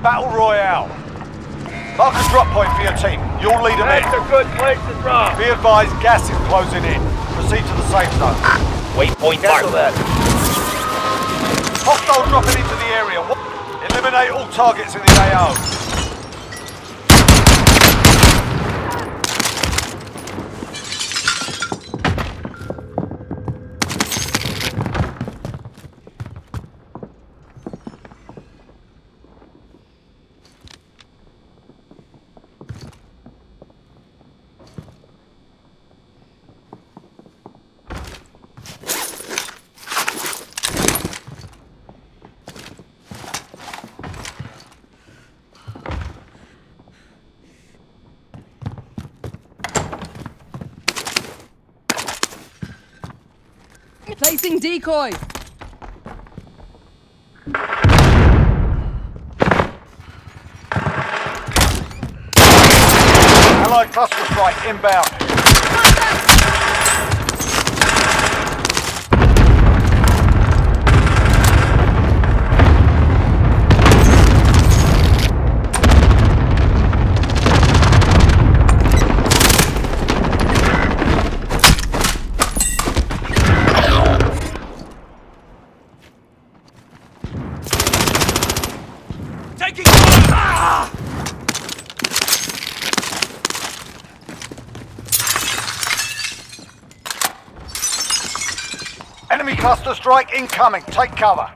Battle Royale. Mark a drop point for your team. You'll lead them in. That's a good place to drop. Be advised, gas is closing in. Proceed to the safe zone. Waypoint marked. Hostile dropping into the area. Eliminate all targets in the AO. Placing decoy. Allied cluster strike inbound. Enemy cluster strike incoming. Take cover.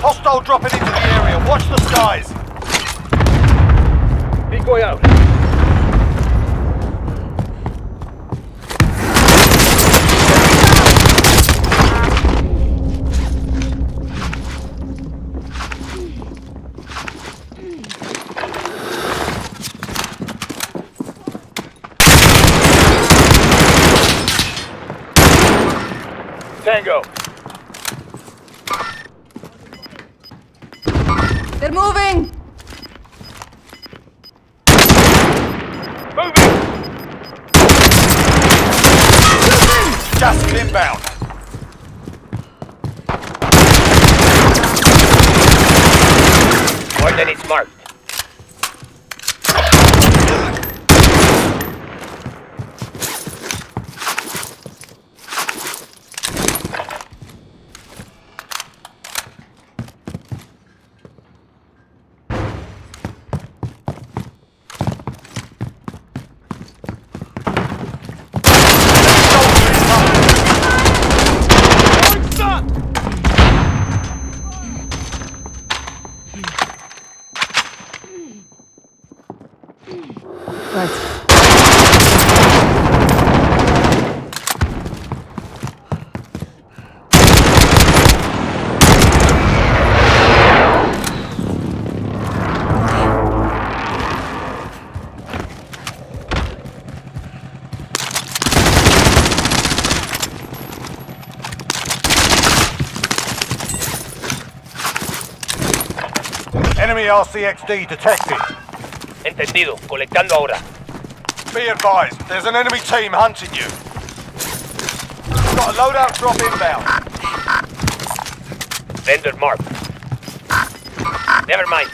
Hostile dropping into the area. Watch the skies. Decoy out. Tango. They're moving. Moving. Gas is inbound. Coordinates marked. Enemy RCXD detected. Entendido. Colectando ahora. Be advised, there's an enemy team hunting you. Got a loadout drop inbound. Vendor marked. Never mind.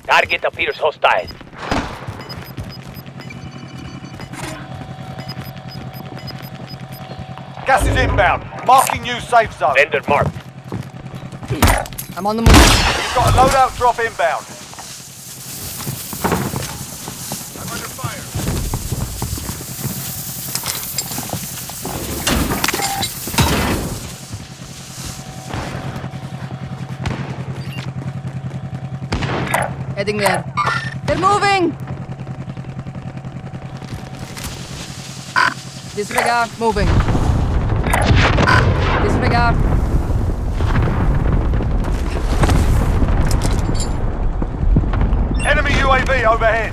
Target appears hostile. Gas is inbound. Marking new safe zone. Vendor marked. I'm on the move. You've got a loadout drop inbound. I'm under fire. Heading there. They're moving. Disregard. Moving. Disregard. Enemy UAV overhead.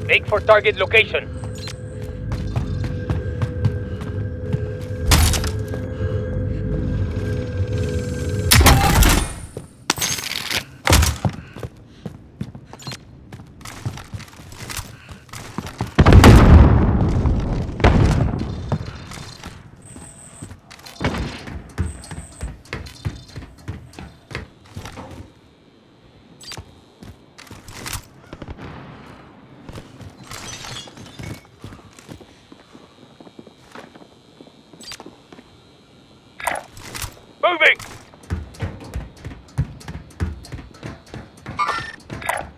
Make for target location.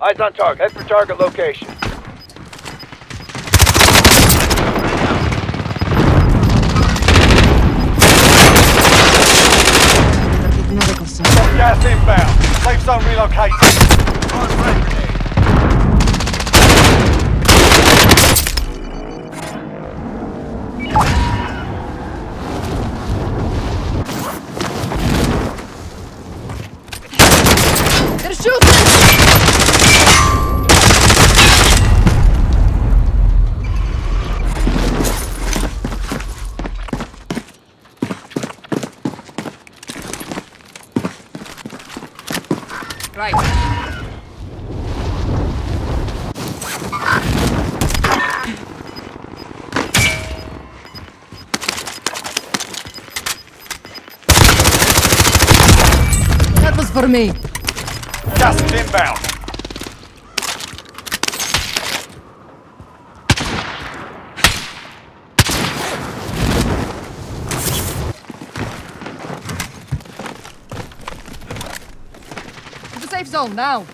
Eyes on target. Head for target location. Medical center. Got gas inbound. Safe zone relocated. They're shooting! Right. That was for me. Gas is inbound. To the safe zone now.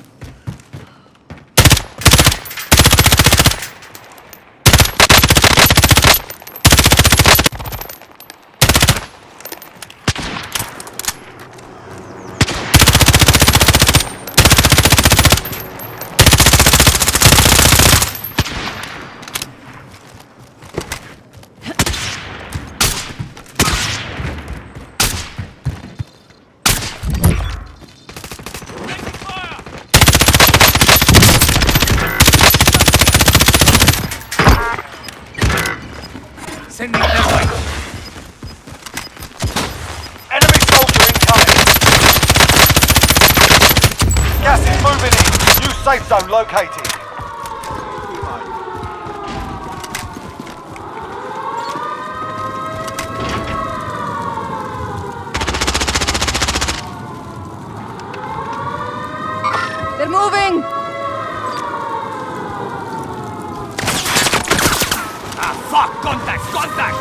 Sending this way. Enemy soldier incoming. Gas is moving in. New safe zone located. They're moving! Fuck! Contact! Contact!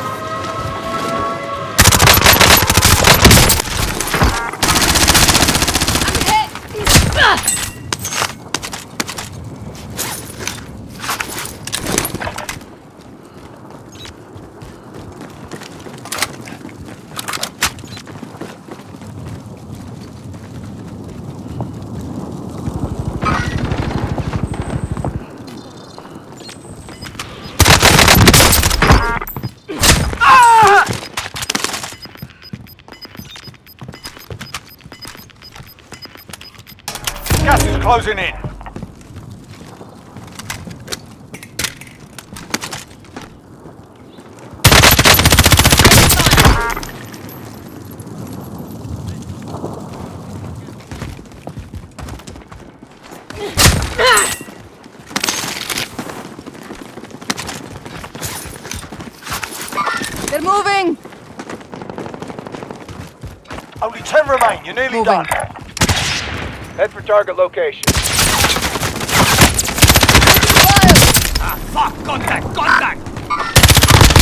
Gas is closing in. They're moving! Only 10 remain. You're nearly Moving. done. Head for target location. Fuck! Contact! Contact!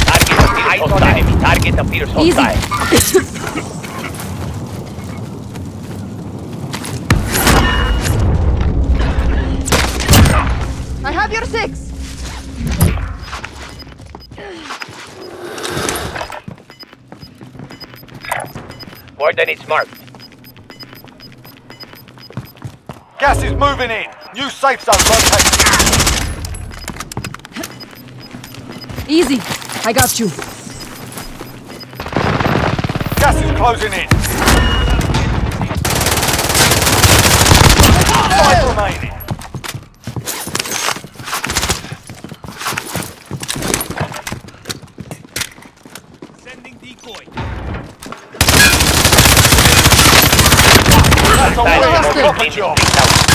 Target appears hostile. Target appears hostile. Easy. I have your 6. Coordinates marked. Gas is moving in. New safe zone located. Easy. I got you. Gas is closing in. 5 remaining. Sending decoy. That's a Time real to proper clean job. this place out.